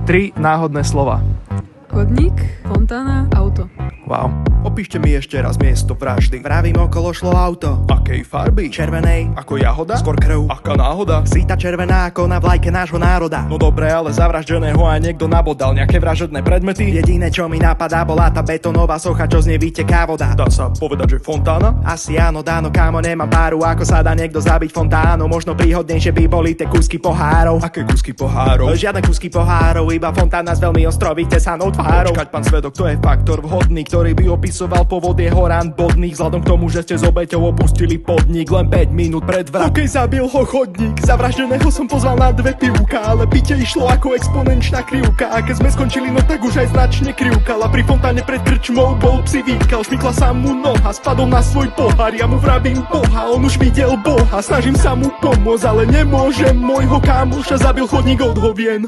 3 náhodné slova. Chodník, fontána, auto. Wow. Opíšte mi ešte raz miesto vraždy. Vravím, okolo šlo auto. Akej farby? Červenej, Ako jahoda? skôr krv. Aká náhoda? Síta červená ako na vlajke nášho národa. No dobre, ale zavraždeného aj niekto nabodal. Nejaké vražedné predmety? Jediné, čo mi napadá, bola tá betónová socha, čo z nej vyteká voda. Dá sa povedať, že fontána? Asi áno, dáno, kámo, nemám páru, ako sa dá niekto zabiť fontánou. Možno príhodnejšie by boli tie kúsky pohárov. Aké kusky pohárov? Žiadne kúsky pohárov, iba fontána s veľmi ostrovite sanou tvárou. Počkať, pán svedok, to je faktor vhodný, ktorý by opisoval pôvod jeho rán bodných. Vzhľadom k tomu, že ste s obeťou opustili podnik len 5 minút pred vraždou. Okej, zabil ho chodník. Zavraždeného som pozval na 2 pivka, ale pitie išlo ako exponenčná krivka. A keď sme skončili, no tak už aj značne krivkala. Pri fontáne pred krčmou bol psi výtkal. Šmykla sa mu noha, spadol na svoj pohár. Ja mu vravím Boha, on už videl Boha. Snažím sa mu pomôcť, ale nemôžem. Môjho kámoša zabil chodník od hovien.